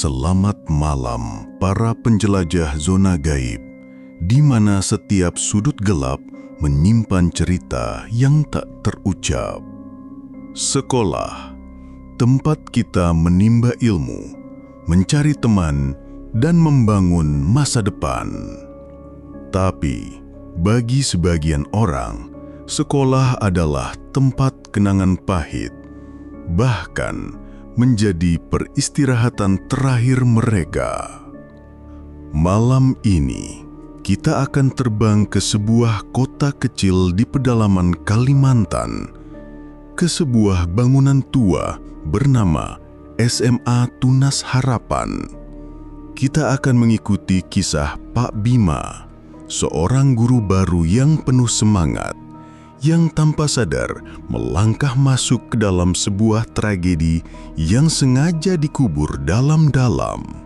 Selamat malam para penjelajah zona gaib, di mana setiap sudut gelap menyimpan cerita yang tak terucap. Sekolah, tempat kita menimba ilmu, mencari teman, dan membangun masa depan. Tapi, bagi sebagian orang, sekolah adalah tempat kenangan pahit, bahkan menjadi peristirahatan terakhir mereka. Malam ini, kita akan terbang ke sebuah kota kecil di pedalaman Kalimantan, ke sebuah bangunan tua bernama SMA Tunas Harapan. Kita akan mengikuti kisah Pak Bima, seorang guru baru yang penuh semangat, yang tanpa sadar melangkah masuk ke dalam sebuah tragedi yang sengaja dikubur dalam-dalam.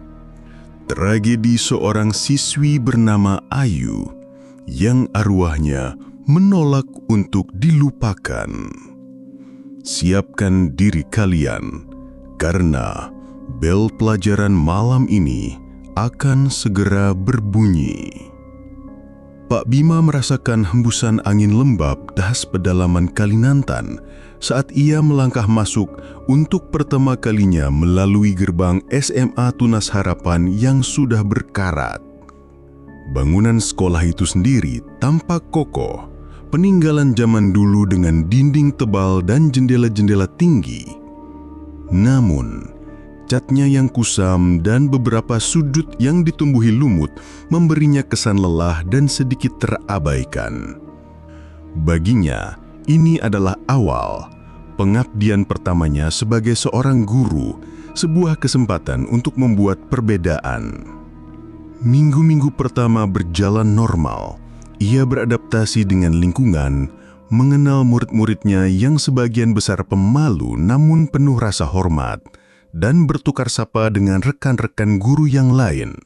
Tragedi seorang siswi bernama Ayu yang arwahnya menolak untuk dilupakan. Siapkan diri kalian, karena bel pelajaran malam ini akan segera berbunyi. Pak Bima merasakan hembusan angin lembab das pedalaman Kalimantan saat ia melangkah masuk untuk pertama kalinya melalui gerbang SMA Tunas Harapan yang sudah berkarat. Bangunan sekolah itu sendiri tampak kokoh, peninggalan zaman dulu dengan dinding tebal dan jendela-jendela tinggi. Namun, catnya yang kusam dan beberapa sudut yang ditumbuhi lumut memberinya kesan lelah dan sedikit terabaikan. Baginya, ini adalah awal pengabdian pertamanya sebagai seorang guru, sebuah kesempatan untuk membuat perbedaan. Minggu-minggu pertama berjalan normal. Ia beradaptasi dengan lingkungan, mengenal murid-muridnya yang sebagian besar pemalu namun penuh rasa hormat, dan bertukar sapa dengan rekan-rekan guru yang lain.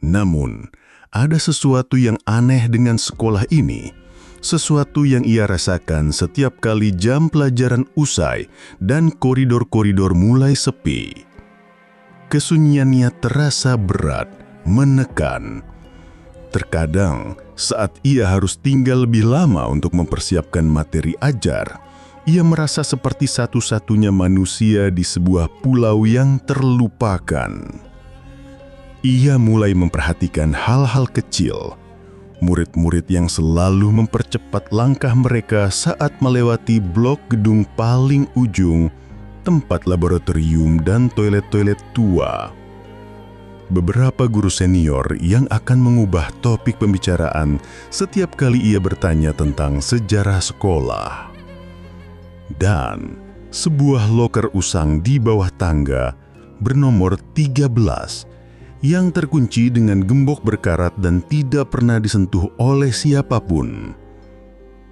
Namun, ada sesuatu yang aneh dengan sekolah ini, sesuatu yang ia rasakan setiap kali jam pelajaran usai dan koridor-koridor mulai sepi. Kesunyiannya terasa berat, menekan. Terkadang, saat ia harus tinggal lebih lama untuk mempersiapkan materi ajar, ia merasa seperti satu-satunya manusia di sebuah pulau yang terlupakan. Ia mulai memperhatikan hal-hal kecil, murid-murid yang selalu mempercepat langkah mereka saat melewati blok gedung paling ujung, tempat laboratorium dan toilet-toilet tua. Beberapa guru senior yang akan mengubah topik pembicaraan setiap kali ia bertanya tentang sejarah sekolah. Dan sebuah loker usang di bawah tangga bernomor 13 yang terkunci dengan gembok berkarat dan tidak pernah disentuh oleh siapapun.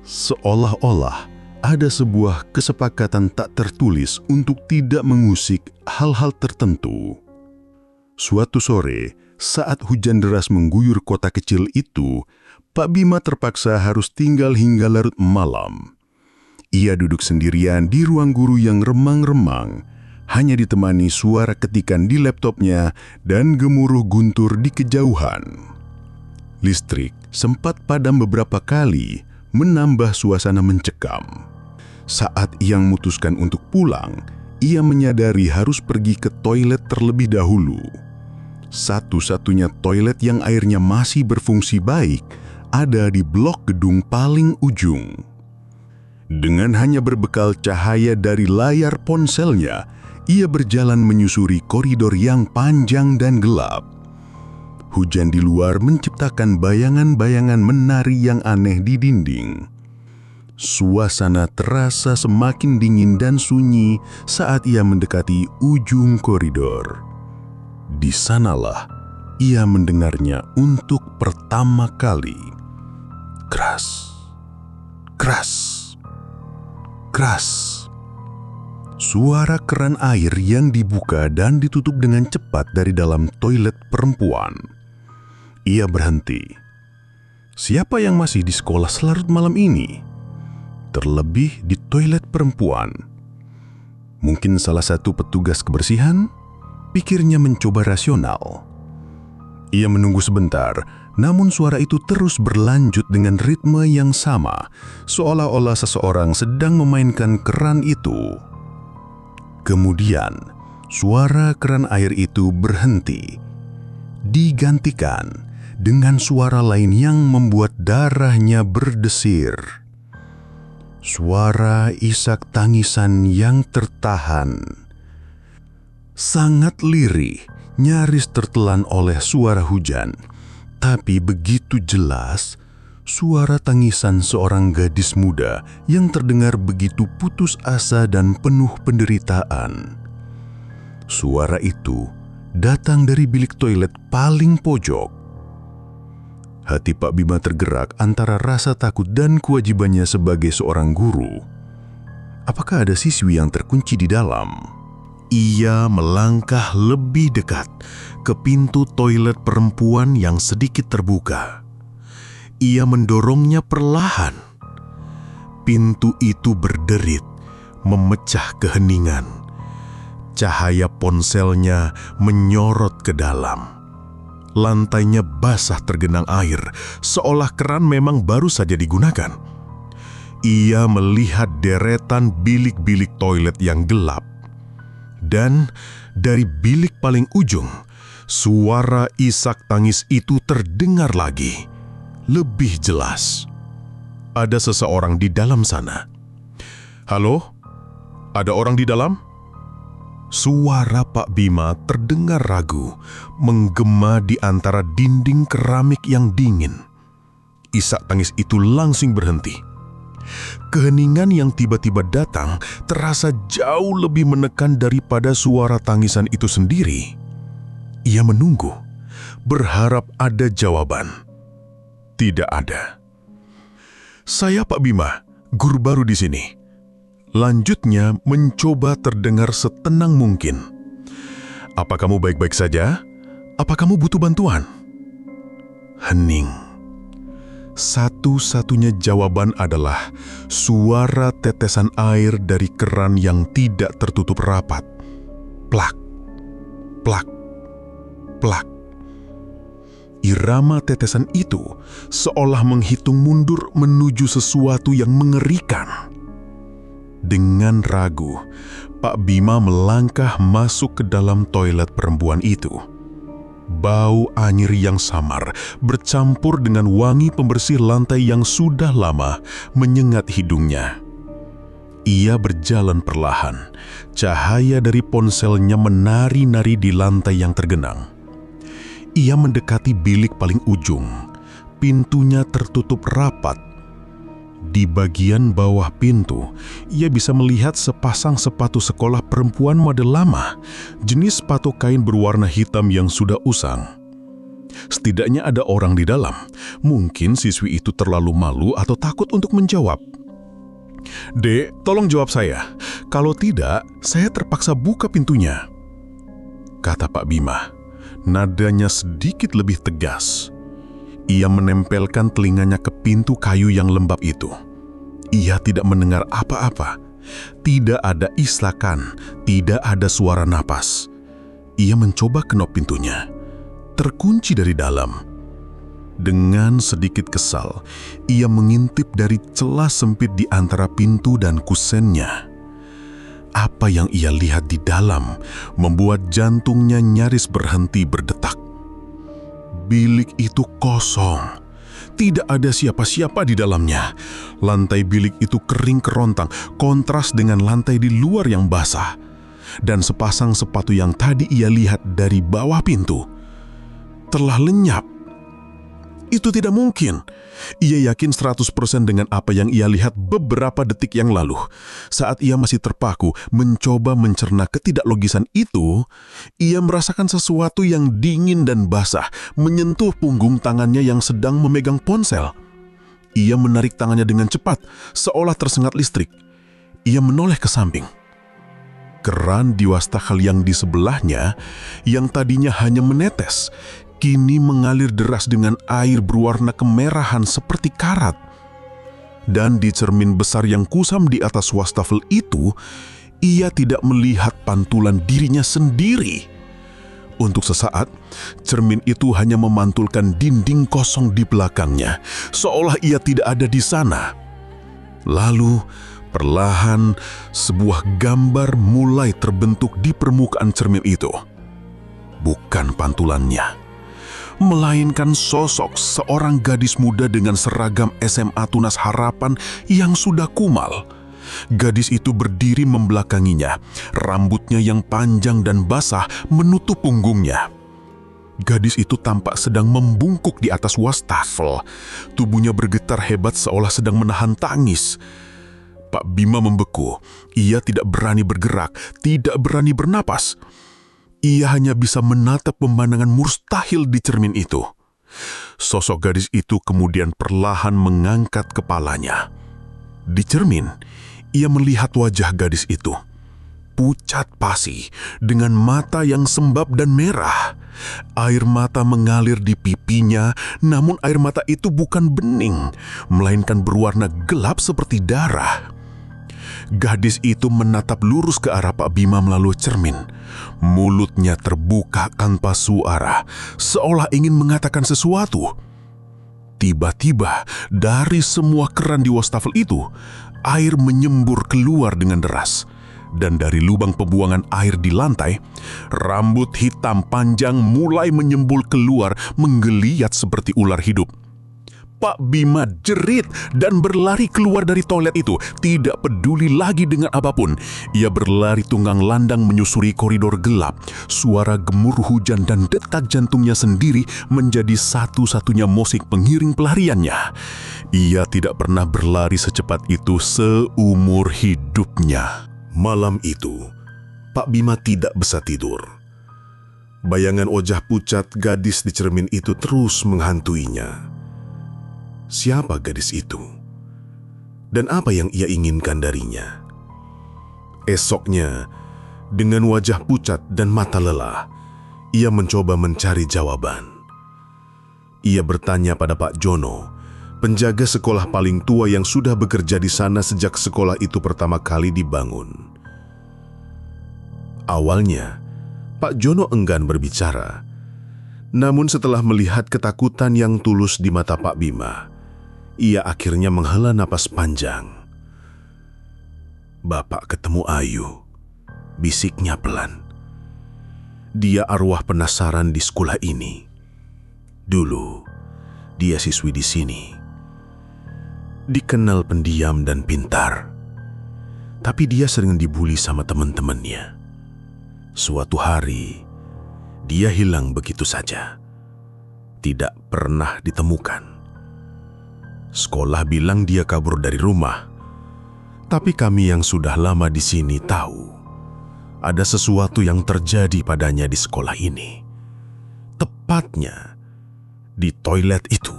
Seolah-olah ada sebuah kesepakatan tak tertulis untuk tidak mengusik hal-hal tertentu. Suatu sore, saat hujan deras mengguyur kota kecil itu, Pak Bima terpaksa harus tinggal hingga larut malam. Ia duduk sendirian di ruang guru yang remang-remang, hanya ditemani suara ketikan di laptopnya dan gemuruh guntur di kejauhan. Listrik sempat padam beberapa kali, menambah suasana mencekam. Saat ia memutuskan untuk pulang, ia menyadari harus pergi ke toilet terlebih dahulu. Satu-satunya toilet yang airnya masih berfungsi baik ada di blok gedung paling ujung. Dengan hanya berbekal cahaya dari layar ponselnya, ia berjalan menyusuri koridor yang panjang dan gelap. Hujan di luar menciptakan bayangan-bayangan menari yang aneh di dinding. Suasana terasa semakin dingin dan sunyi saat ia mendekati ujung koridor. Di sanalah ia mendengarnya untuk pertama kali. Keras, keras, keras. Suara keran air yang dibuka dan ditutup dengan cepat dari dalam toilet perempuan. Ia berhenti. Siapa yang masih di sekolah selarut malam ini? Terlebih di toilet perempuan. Mungkin salah satu petugas kebersihan? Pikirnya mencoba rasional. Ia menunggu sebentar, namun suara itu terus berlanjut dengan ritme yang sama, seolah-olah seseorang sedang memainkan keran itu. Kemudian, suara keran air itu berhenti, digantikan dengan suara lain yang membuat darahnya berdesir. Suara isak tangisan yang tertahan, sangat lirih, nyaris tertelan oleh suara hujan. Tapi begitu jelas, suara tangisan seorang gadis muda yang terdengar begitu putus asa dan penuh penderitaan. Suara itu datang dari bilik toilet paling pojok. Hati Pak Bima tergerak antara rasa takut dan kewajibannya sebagai seorang guru. Apakah ada siswi yang terkunci di dalam? Ia melangkah lebih dekat ke pintu toilet perempuan yang sedikit terbuka. Ia mendorongnya perlahan. Pintu itu berderit, memecah keheningan. Cahaya ponselnya menyorot ke dalam. Lantainya basah tergenang air, seolah keran memang baru saja digunakan. Ia melihat deretan bilik-bilik toilet yang gelap. Dan dari bilik paling ujung, suara isak tangis itu terdengar lagi, lebih jelas. Ada seseorang di dalam sana. "Halo? Ada orang di dalam?" Suara Pak Bima terdengar ragu, menggema di antara dinding keramik yang dingin. Isak tangis itu langsung berhenti. Keheningan yang tiba-tiba datang terasa jauh lebih menekan daripada suara tangisan itu sendiri. Ia menunggu, berharap ada jawaban. Tidak ada. "Saya Pak Bima, guru baru di sini." Lanjutnya mencoba terdengar setenang mungkin. "Apa kamu baik-baik saja? Apa kamu butuh bantuan?" Hening. Satu-satunya jawaban adalah suara tetesan air dari keran yang tidak tertutup rapat. Plak, plak, plak. Irama tetesan itu seolah menghitung mundur menuju sesuatu yang mengerikan. Dengan ragu, Pak Bima melangkah masuk ke dalam toilet perempuan itu. Bau anyir yang samar bercampur dengan wangi pembersih lantai yang sudah lama menyengat hidungnya. Ia berjalan perlahan, cahaya dari ponselnya menari-nari di lantai yang tergenang. Ia mendekati bilik paling ujung, pintunya tertutup rapat. Di bagian bawah pintu, ia bisa melihat sepasang sepatu sekolah perempuan model lama, jenis sepatu kain berwarna hitam yang sudah usang. Setidaknya ada orang di dalam. Mungkin siswi itu terlalu malu atau takut untuk menjawab. "Dek, tolong jawab saya. Kalau tidak, saya terpaksa buka pintunya," kata Pak Bima. Nadanya sedikit lebih tegas. Ia menempelkan telinganya ke pintu kayu yang lembab itu. Ia tidak mendengar apa-apa. Tidak ada islakan, tidak ada suara napas. Ia mencoba kenop pintunya. Terkunci dari dalam. Dengan sedikit kesal, ia mengintip dari celah sempit di antara pintu dan kusennya. Apa yang ia lihat di dalam membuat jantungnya nyaris berhenti berdetak. Bilik itu kosong. Tidak ada siapa-siapa di dalamnya. Lantai bilik itu kering kerontang, kontras dengan lantai di luar yang basah. Dan sepasang sepatu yang tadi ia lihat dari bawah pintu telah lenyap. Itu tidak mungkin. Ia yakin 100% dengan apa yang ia lihat beberapa detik yang lalu. Saat ia masih terpaku mencoba mencerna ketidaklogisan itu, ia merasakan sesuatu yang dingin dan basah menyentuh punggung tangannya yang sedang memegang ponsel. Ia menarik tangannya dengan cepat, seolah tersengat listrik. Ia menoleh ke samping. Keran di wastafel yang di sebelahnya, yang tadinya hanya menetes, kini mengalir deras dengan air berwarna kemerahan seperti karat. Dan di cermin besar yang kusam di atas wastafel itu, ia tidak melihat pantulan dirinya sendiri. Untuk sesaat, cermin itu hanya memantulkan dinding kosong di belakangnya, seolah ia tidak ada di sana. Lalu, perlahan sebuah gambar mulai terbentuk di permukaan cermin itu. Bukan pantulannya, melainkan sosok seorang gadis muda dengan seragam SMA Tunas Harapan yang sudah kumal. Gadis itu berdiri membelakanginya, rambutnya yang panjang dan basah menutup punggungnya. Gadis itu tampak sedang membungkuk di atas wastafel. Tubuhnya bergetar hebat seolah sedang menahan tangis. Pak Bima membeku. Ia tidak berani bergerak, tidak berani bernapas. Ia hanya bisa menatap pemandangan mustahil di cermin itu. Sosok gadis itu kemudian perlahan mengangkat kepalanya. Di cermin, ia melihat wajah gadis itu. Pucat pasi, dengan mata yang sembab dan merah. Air mata mengalir di pipinya, namun air mata itu bukan bening, melainkan berwarna gelap seperti darah. Gadis itu menatap lurus ke arah Pak Bima melalui cermin. Mulutnya terbuka tanpa suara, seolah ingin mengatakan sesuatu. Tiba-tiba, dari semua keran di wastafel itu, air menyembur keluar dengan deras. Dan dari lubang pembuangan air di lantai, rambut hitam panjang mulai menyembul keluar menggeliat seperti ular hidup. Pak Bima jerit dan berlari keluar dari toilet itu, tidak peduli lagi dengan apapun. Ia berlari tunggang landang menyusuri koridor gelap. Suara gemur hujan dan detak jantungnya sendiri menjadi satu-satunya musik pengiring pelariannya. Ia tidak pernah berlari secepat itu seumur hidupnya. Malam itu, Pak Bima tidak bisa tidur. Bayangan wajah pucat gadis di cermin itu terus menghantuinya. Siapa gadis itu? Dan apa yang ia inginkan darinya? Esoknya, dengan wajah pucat dan mata lelah, ia mencoba mencari jawaban. Ia bertanya pada Pak Jono, penjaga sekolah paling tua yang sudah bekerja di sana sejak sekolah itu pertama kali dibangun. Awalnya, Pak Jono enggan berbicara. Namun setelah melihat ketakutan yang tulus di mata Pak Bima, ia akhirnya menghela napas panjang. "Bapak ketemu Ayu," bisiknya pelan. "Dia arwah penasaran di sekolah ini. Dulu, dia siswi di sini. Dikenal pendiam dan pintar. Tapi dia sering dibully sama teman-temannya. Suatu hari, dia hilang begitu saja. Tidak pernah ditemukan. Sekolah bilang dia kabur dari rumah. Tapi kami yang sudah lama di sini tahu ada sesuatu yang terjadi padanya di sekolah ini. Tepatnya di toilet itu."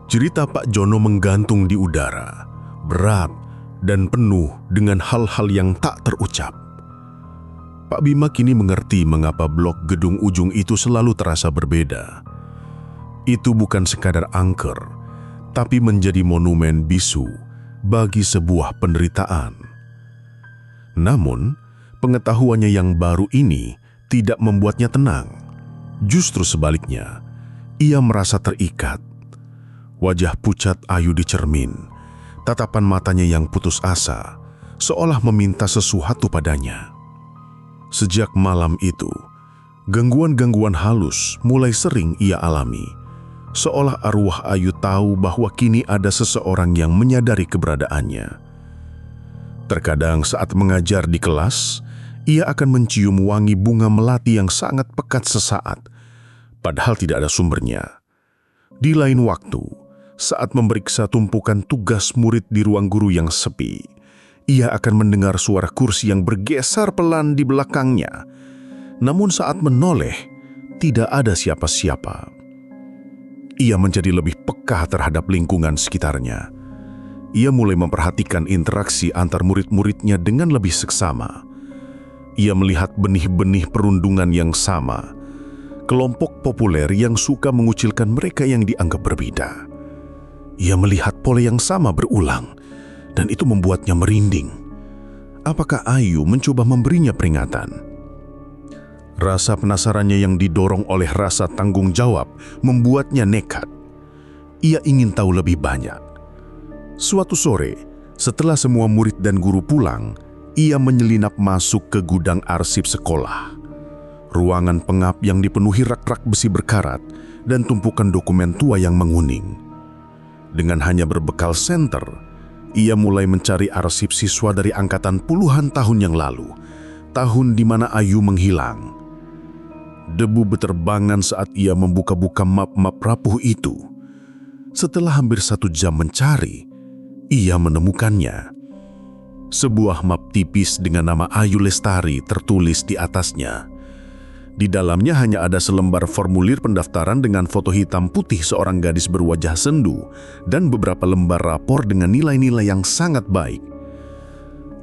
Cerita Pak Jono menggantung di udara, berat dan penuh dengan hal-hal yang tak terucap. Pak Bima kini mengerti mengapa blok gedung ujung itu selalu terasa berbeda. Itu bukan sekadar angker, tapi menjadi monumen bisu bagi sebuah penderitaan. Namun, pengetahuannya yang baru ini tidak membuatnya tenang. Justru sebaliknya, ia merasa terikat. Wajah pucat Ayu di cermin, tatapan matanya yang putus asa, seolah meminta sesuatu padanya. Sejak malam itu, gangguan-gangguan halus mulai sering ia alami, seolah arwah Ayu tahu bahwa kini ada seseorang yang menyadari keberadaannya. Terkadang saat mengajar di kelas, ia akan mencium wangi bunga melati yang sangat pekat sesaat, padahal tidak ada sumbernya. Di lain waktu, saat memeriksa tumpukan tugas murid di ruang guru yang sepi, ia akan mendengar suara kursi yang bergeser pelan di belakangnya. Namun saat menoleh, tidak ada siapa-siapa. Ia menjadi lebih peka terhadap lingkungan sekitarnya. Ia mulai memperhatikan interaksi antar murid-muridnya dengan lebih seksama. Ia melihat benih-benih perundungan yang sama, kelompok populer yang suka mengucilkan mereka yang dianggap berbeda. Ia melihat pola yang sama berulang, dan itu membuatnya merinding. Apakah Ayu mencoba memberinya peringatan? Rasa penasarannya yang didorong oleh rasa tanggung jawab membuatnya nekat. Ia ingin tahu lebih banyak. Suatu sore, setelah semua murid dan guru pulang, ia menyelinap masuk ke gudang arsip sekolah. Ruangan pengap yang dipenuhi rak-rak besi berkarat dan tumpukan dokumen tua yang menguning. Dengan hanya berbekal senter, ia mulai mencari arsip siswa dari angkatan puluhan tahun yang lalu, tahun di mana Ayu menghilang. Debu beterbangan saat ia membuka-buka map-map rapuh itu. Setelah hampir 1 jam mencari, ia menemukannya. Sebuah map tipis dengan nama Ayu Lestari tertulis di atasnya. Di dalamnya hanya ada selembar formulir pendaftaran dengan foto hitam putih seorang gadis berwajah sendu dan beberapa lembar rapor dengan nilai-nilai yang sangat baik.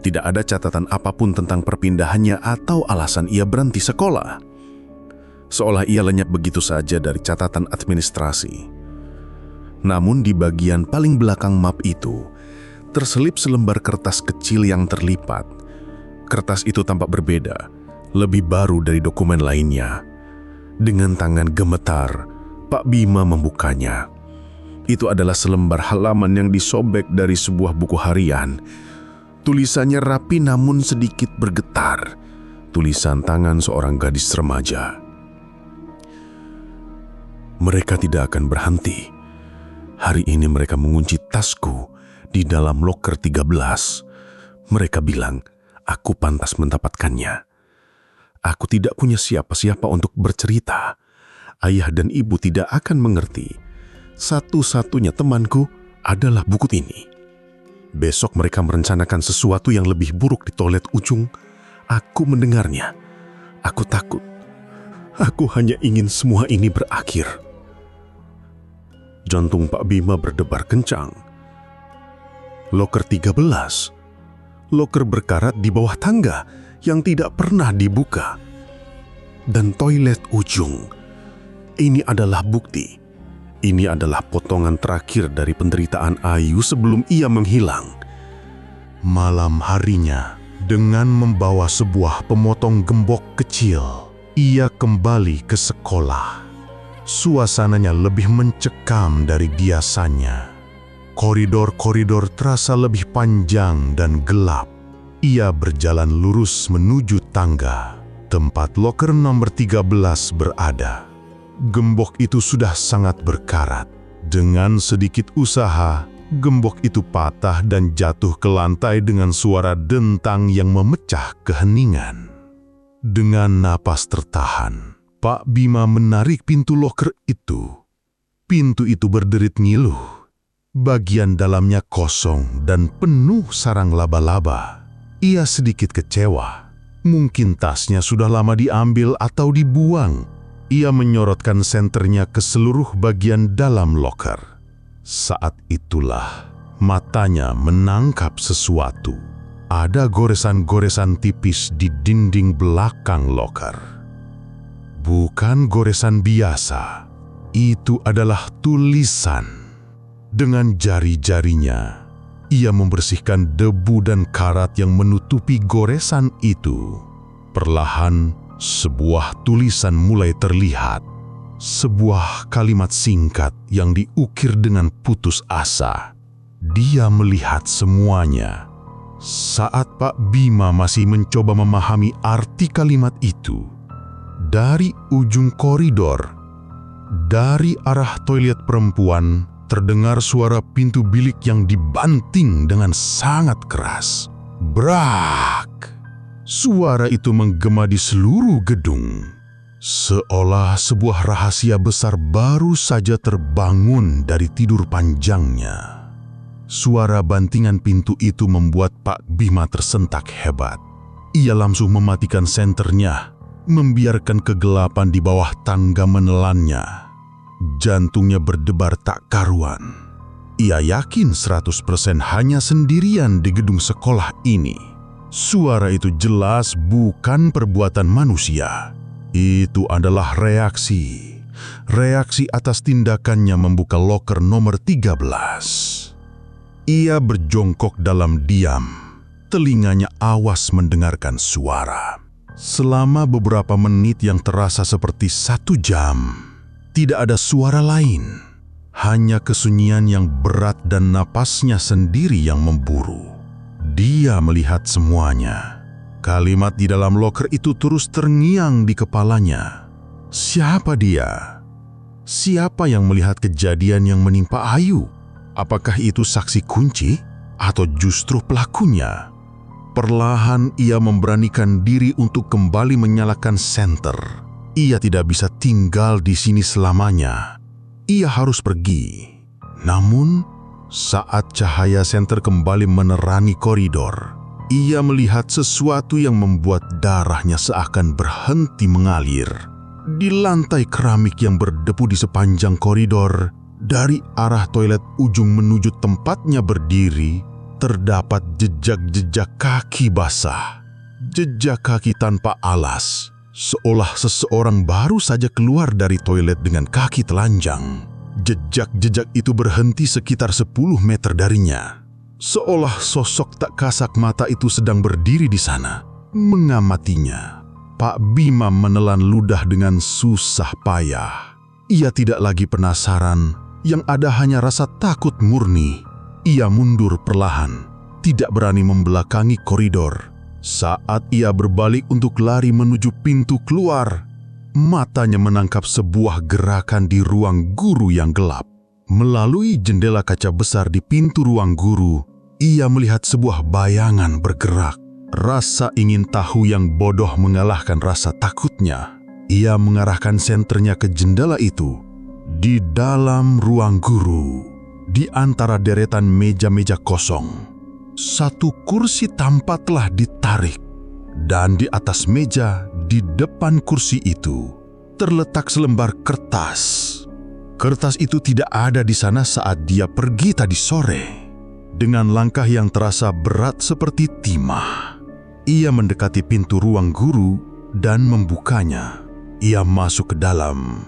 Tidak ada catatan apapun tentang perpindahannya atau alasan ia berhenti sekolah. Seolah ia lenyap begitu saja dari catatan administrasi. Namun di bagian paling belakang map itu, terselip selembar kertas kecil yang terlipat. Kertas itu tampak berbeda, lebih baru dari dokumen lainnya. Dengan tangan gemetar, Pak Bima membukanya. Itu adalah selembar halaman yang disobek dari sebuah buku harian. Tulisannya rapi namun sedikit bergetar. Tulisan tangan seorang gadis remaja. Mereka tidak akan berhenti. Hari ini mereka mengunci tasku di dalam loker 13. Mereka bilang, aku pantas mendapatkannya. Aku tidak punya siapa-siapa untuk bercerita. Ayah dan ibu tidak akan mengerti. Satu-satunya temanku adalah buku ini. Besok mereka merencanakan sesuatu yang lebih buruk di toilet ujung. Aku mendengarnya. Aku takut. Aku hanya ingin semua ini berakhir. Jantung Pak Bima berdebar kencang. Loker 13. Loker berkarat di bawah tangga yang tidak pernah dibuka. Dan toilet ujung. Ini adalah bukti. Ini adalah potongan terakhir dari penderitaan Ayu sebelum ia menghilang. Malam harinya, dengan membawa sebuah pemotong gembok kecil, ia kembali ke sekolah. Suasananya lebih mencekam dari biasanya. Koridor-koridor terasa lebih panjang dan gelap. Ia berjalan lurus menuju tangga, tempat loker nomor 13 berada. Gembok itu sudah sangat berkarat. Dengan sedikit usaha, gembok itu patah dan jatuh ke lantai dengan suara dentang yang memecah keheningan. Dengan napas tertahan, Pak Bima menarik pintu loker itu. Pintu itu berderit ngiluh. Bagian dalamnya kosong dan penuh sarang laba-laba. Ia sedikit kecewa. Mungkin tasnya sudah lama diambil atau dibuang. Ia menyorotkan senternya ke seluruh bagian dalam loker. Saat itulah matanya menangkap sesuatu. Ada goresan-goresan tipis di dinding belakang loker. Bukan goresan biasa. Itu adalah tulisan. Dengan jari-jarinya, ia membersihkan debu dan karat yang menutupi goresan itu. Perlahan, sebuah tulisan mulai terlihat. Sebuah kalimat singkat yang diukir dengan putus asa. Dia melihat semuanya. Saat Pak Bima masih mencoba memahami arti kalimat itu, dari ujung koridor, dari arah toilet perempuan, terdengar suara pintu bilik yang dibanting dengan sangat keras. Brak! Suara itu menggema di seluruh gedung, seolah sebuah rahasia besar baru saja terbangun dari tidur panjangnya. Suara bantingan pintu itu membuat Pak Bima tersentak hebat. Ia langsung mematikan senternya, membiarkan kegelapan di bawah tangga menelannya. Jantungnya berdebar tak karuan. Ia yakin 100% hanya sendirian di gedung sekolah ini. Suara itu jelas bukan perbuatan manusia. Itu adalah reaksi. Reaksi atas tindakannya membuka loker nomor 13. Ia berjongkok dalam diam. Telinganya awas mendengarkan suara. Selama beberapa menit yang terasa seperti 1 jam, tidak ada suara lain. Hanya kesunyian yang berat dan napasnya sendiri yang memburu. Dia melihat semuanya. Kalimat di dalam loker itu terus terngiang di kepalanya. Siapa dia? Siapa yang melihat kejadian yang menimpa Ayu? Apakah itu saksi kunci atau justru pelakunya? Perlahan ia memberanikan diri untuk kembali menyalakan senter. Ia tidak bisa tinggal di sini selamanya. Ia harus pergi. Namun, saat cahaya senter kembali menerangi koridor, ia melihat sesuatu yang membuat darahnya seakan berhenti mengalir. Di lantai keramik yang berdebu di sepanjang koridor, dari arah toilet ujung menuju tempatnya berdiri, terdapat jejak-jejak kaki basah. Jejak kaki tanpa alas, seolah seseorang baru saja keluar dari toilet dengan kaki telanjang. Jejak-jejak itu berhenti sekitar 10 meter darinya. Seolah sosok tak kasat mata itu sedang berdiri di sana, mengamatinya. Pak Bima menelan ludah dengan susah payah. Ia tidak lagi penasaran, yang ada hanya rasa takut murni. Ia mundur perlahan, tidak berani membelakangi koridor. Saat ia berbalik untuk lari menuju pintu keluar, matanya menangkap sebuah gerakan di ruang guru yang gelap. Melalui jendela kaca besar di pintu ruang guru, ia melihat sebuah bayangan bergerak. Rasa ingin tahu yang bodoh mengalahkan rasa takutnya. Ia mengarahkan senternya ke jendela itu. Di dalam ruang guru, di antara deretan meja-meja kosong, satu kursi tampak telah ditarik. Dan di atas meja, di depan kursi itu, terletak selembar kertas. Kertas itu tidak ada di sana saat dia pergi tadi sore. Dengan langkah yang terasa berat seperti timah, ia mendekati pintu ruang guru dan membukanya. Ia masuk ke dalam.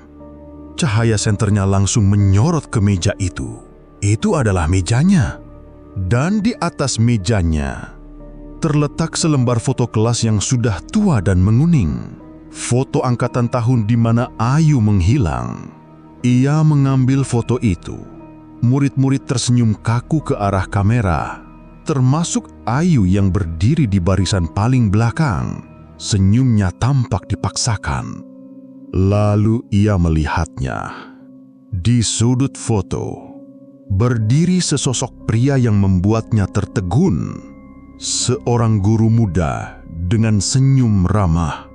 Cahaya senternya langsung menyorot ke meja itu. Itu adalah mejanya. Dan di atas mejanya terletak selembar foto kelas yang sudah tua dan menguning. Foto angkatan tahun di mana Ayu menghilang. Ia mengambil foto itu. Murid-murid tersenyum kaku ke arah kamera, termasuk Ayu yang berdiri di barisan paling belakang. Senyumnya tampak dipaksakan. Lalu ia melihatnya. Di sudut foto, berdiri sesosok pria yang membuatnya tertegun. Seorang guru muda dengan senyum ramah,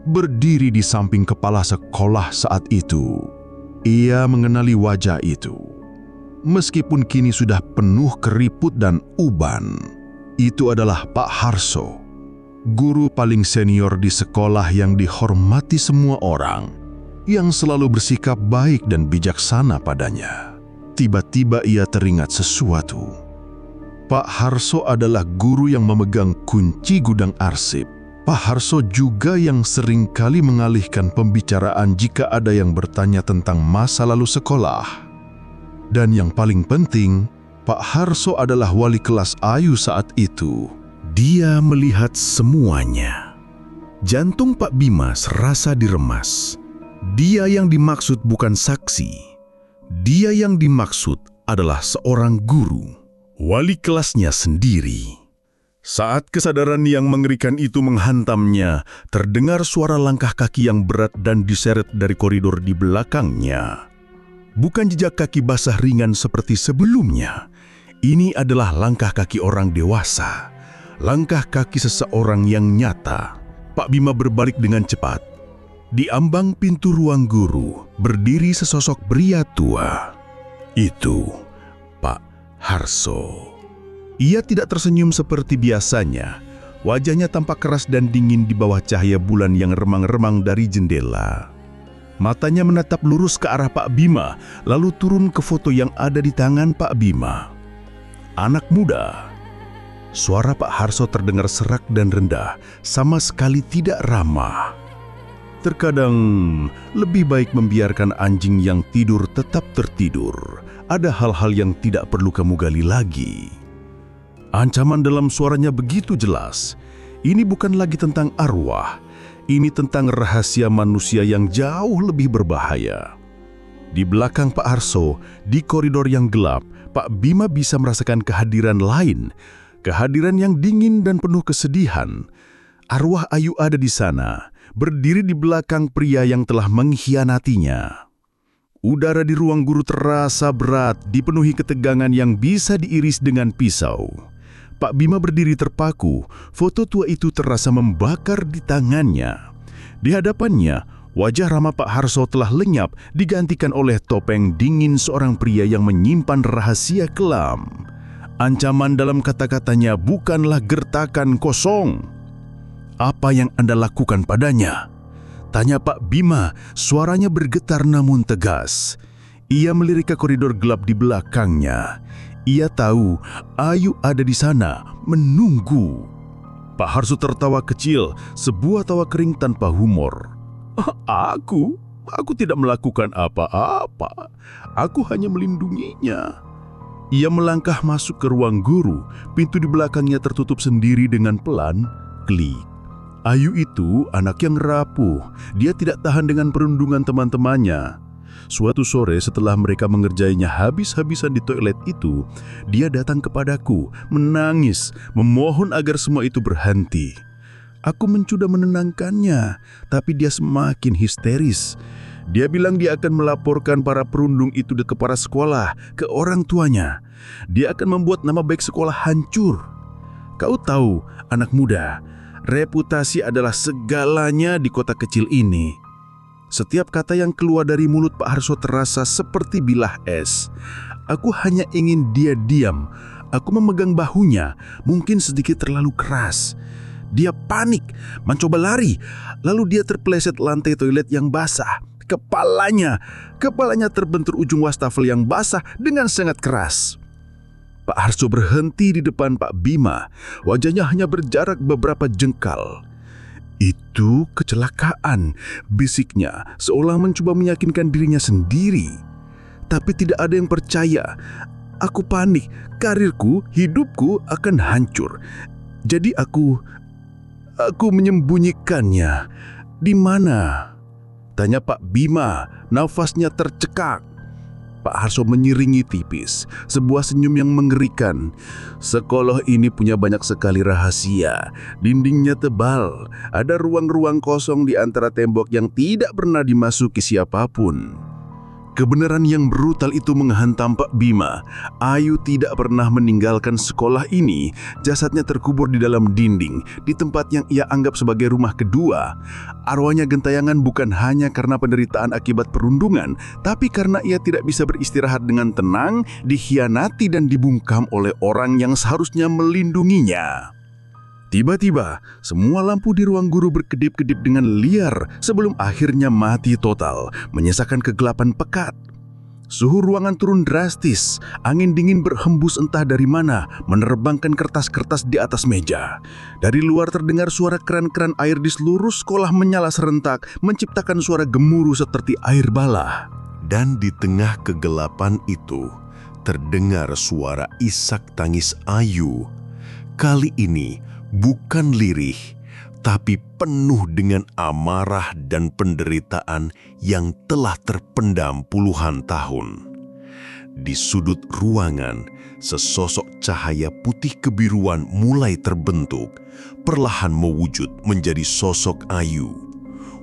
berdiri di samping kepala sekolah saat itu. Ia mengenali wajah itu. Meskipun kini sudah penuh keriput dan uban, itu adalah Pak Harso, guru paling senior di sekolah yang dihormati semua orang, yang selalu bersikap baik dan bijaksana padanya. Tiba-tiba ia teringat sesuatu. Pak Harso adalah guru yang memegang kunci gudang arsip. Pak Harso juga yang sering kali mengalihkan pembicaraan jika ada yang bertanya tentang masa lalu sekolah. Dan yang paling penting, Pak Harso adalah wali kelas Ayu saat itu. Dia melihat semuanya. Jantung Pak Bima serasa diremas. Dia yang dimaksud bukan saksi. Dia yang dimaksud adalah seorang guru, wali kelasnya sendiri. Saat kesadaran yang mengerikan itu menghantamnya, terdengar suara langkah kaki yang berat dan diseret dari koridor di belakangnya. Bukan jejak kaki basah ringan seperti sebelumnya. Ini adalah langkah kaki orang dewasa. Langkah kaki seseorang yang nyata. Pak Bima berbalik dengan cepat. Di ambang pintu ruang guru, berdiri sesosok pria tua. Itu Pak Harso. Ia tidak tersenyum seperti biasanya. Wajahnya tampak keras dan dingin di bawah cahaya bulan yang remang-remang dari jendela. Matanya menatap lurus ke arah Pak Bima, lalu turun ke foto yang ada di tangan Pak Bima. Anak muda. Suara Pak Harso terdengar serak dan rendah, sama sekali tidak ramah. Terkadang lebih baik membiarkan anjing yang tidur tetap tertidur. Ada hal-hal yang tidak perlu kamu gali lagi. Ancaman dalam suaranya begitu jelas. Ini bukan lagi tentang arwah, ini tentang rahasia manusia yang jauh lebih berbahaya. Di belakang Pak Harso, di koridor yang gelap, Pak Bima bisa merasakan kehadiran lain, kehadiran yang dingin dan penuh kesedihan. Arwah Ayu ada di sana, berdiri di belakang pria yang telah mengkhianatinya. Udara di ruang guru terasa berat, dipenuhi ketegangan yang bisa diiris dengan pisau. Pak Bima berdiri terpaku, foto tua itu terasa membakar di tangannya. Di hadapannya, wajah ramah Pak Harso telah lenyap, digantikan oleh topeng dingin seorang pria yang menyimpan rahasia kelam. Ancaman dalam kata-katanya bukanlah gertakan kosong. "Apa yang Anda lakukan padanya?" tanya Pak Bima, suaranya bergetar namun tegas. Ia melirik ke koridor gelap di belakangnya. Ia tahu Ayu ada di sana, menunggu. Pak Harso tertawa kecil, sebuah tawa kering tanpa humor. Aku tidak melakukan apa-apa. Aku hanya melindunginya." Ia melangkah masuk ke ruang guru, pintu di belakangnya tertutup sendiri dengan pelan, klik. Ayu itu anak yang rapuh, dia tidak tahan dengan perundungan teman-temannya. Suatu sore setelah mereka mengerjainya habis-habisan di toilet itu, dia datang kepadaku, menangis, memohon agar semua itu berhenti. Aku mencoba menenangkannya, tapi dia semakin histeris. Dia bilang dia akan melaporkan para perundung itu ke kepala sekolah, ke orang tuanya. Dia akan membuat nama baik sekolah hancur. Kau tahu, anak muda, reputasi adalah segalanya di kota kecil ini. Setiap kata yang keluar dari mulut Pak Harso terasa seperti bilah es. Aku hanya ingin dia diam. Aku memegang bahunya, mungkin sedikit terlalu keras. Dia panik, mencoba lari. Lalu dia terpeleset lantai toilet yang basah. Kepalanya terbentur ujung wastafel yang basah dengan sangat keras. Pak Harso berhenti di depan Pak Bima. Wajahnya hanya berjarak beberapa jengkal. "Itu kecelakaan," bisiknya, seolah mencoba meyakinkan dirinya sendiri. Tapi tidak ada yang percaya. "Aku panik, karirku, hidupku akan hancur. Jadi aku menyembunyikannya." "Di mana?" tanya Pak Bima, nafasnya tercekak. Pak Harso menyiringi tipis, sebuah senyum yang mengerikan. "Sekolah ini punya banyak sekali rahasia. Dindingnya tebal, ada ruang-ruang kosong di antara tembok yang tidak pernah dimasuki siapapun." Kebenaran yang brutal itu menghantam Pak Bima. Ayu tidak pernah meninggalkan sekolah ini. Jasadnya terkubur di dalam dinding, di tempat yang ia anggap sebagai rumah kedua. Arwahnya gentayangan bukan hanya karena penderitaan akibat perundungan, tapi karena ia tidak bisa beristirahat dengan tenang, dikhianati dan dibungkam oleh orang yang seharusnya melindunginya. Tiba-tiba, semua lampu di ruang guru berkedip-kedip dengan liar sebelum akhirnya mati total, menyisakan kegelapan pekat. Suhu ruangan turun drastis, angin dingin berhembus entah dari mana, menerbangkan kertas-kertas di atas meja. Dari luar terdengar suara keran-keran air di seluruh sekolah menyala serentak, menciptakan suara gemuruh seperti air bala. Dan di tengah kegelapan itu, terdengar suara isak tangis Ayu. Kali ini, bukan lirih, tapi penuh dengan amarah dan penderitaan yang telah terpendam puluhan tahun. Di sudut ruangan, sesosok cahaya putih kebiruan mulai terbentuk, perlahan mewujud menjadi sosok Ayu.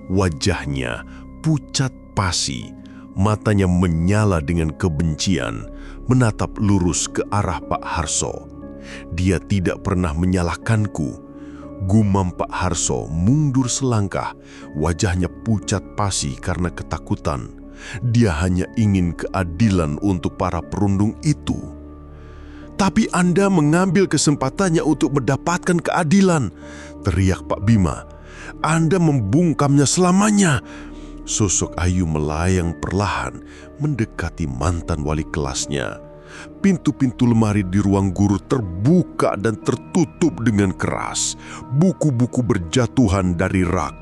Wajahnya pucat pasi, matanya menyala dengan kebencian, menatap lurus ke arah Pak Harso. "Dia tidak pernah menyalahkanku," gumam Pak Harso mundur selangkah, wajahnya pucat pasi karena ketakutan. Dia hanya ingin keadilan untuk para perundung itu. "Tapi Anda mengambil kesempatannya untuk mendapatkan keadilan," teriak Pak Bima. "Anda membungkamnya selamanya." Sosok Ayu melayang perlahan mendekati mantan wali kelasnya. Pintu-pintu lemari di ruang guru terbuka dan tertutup dengan keras. Buku-buku berjatuhan dari rak.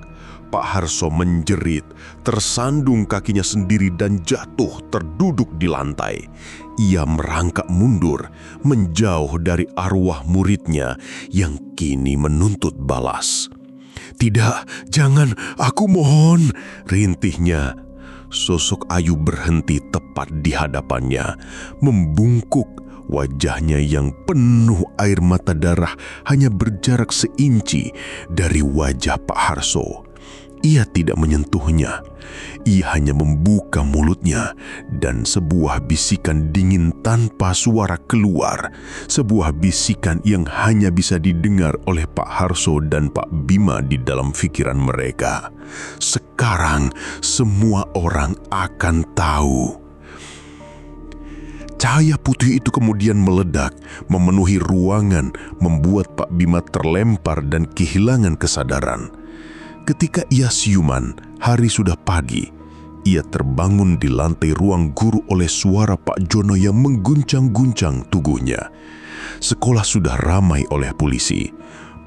Pak Harso menjerit, tersandung kakinya sendiri dan jatuh terduduk di lantai. Ia merangkak mundur, menjauh dari arwah muridnya yang kini menuntut balas. "Tidak, jangan, aku mohon," rintihnya. Sosok Ayu berhenti tepat di hadapannya, membungkuk. Wajahnya yang penuh air mata darah hanya berjarak seinci dari wajah Pak Harso. Ia tidak menyentuhnya. Ia hanya membuka mulutnya dan sebuah bisikan dingin tanpa suara keluar. Sebuah bisikan yang hanya bisa didengar oleh Pak Harso dan Pak Bima di dalam pikiran mereka. "Sekarang semua orang akan tahu." Cahaya putih itu kemudian meledak, memenuhi ruangan, membuat Pak Bima terlempar dan kehilangan kesadaran. Ketika ia siuman, hari sudah pagi. Ia terbangun di lantai ruang guru oleh suara Pak Jono yang mengguncang-guncang tubuhnya. Sekolah sudah ramai oleh polisi.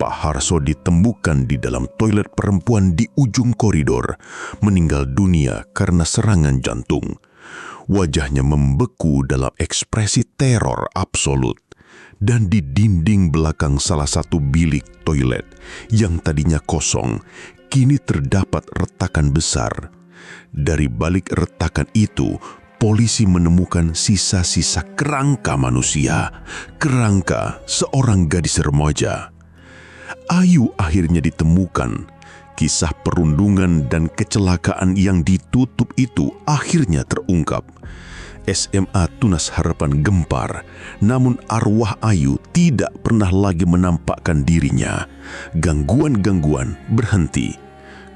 Pak Harso ditemukan di dalam toilet perempuan di ujung koridor, meninggal dunia karena serangan jantung. Wajahnya membeku dalam ekspresi teror absolut. Dan di dinding belakang salah satu bilik toilet yang tadinya kosong, kini terdapat retakan besar. Dari balik retakan itu, polisi menemukan sisa-sisa kerangka manusia, kerangka seorang gadis remaja. Ayu akhirnya ditemukan. Kisah perundungan dan kecelakaan yang ditutup itu akhirnya terungkap. SMA Tunas Harapan gempar, namun arwah Ayu tidak pernah lagi menampakkan dirinya. Gangguan-gangguan berhenti.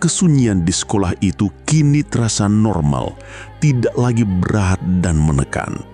Kesunyian di sekolah itu kini terasa normal, tidak lagi berat dan menekan.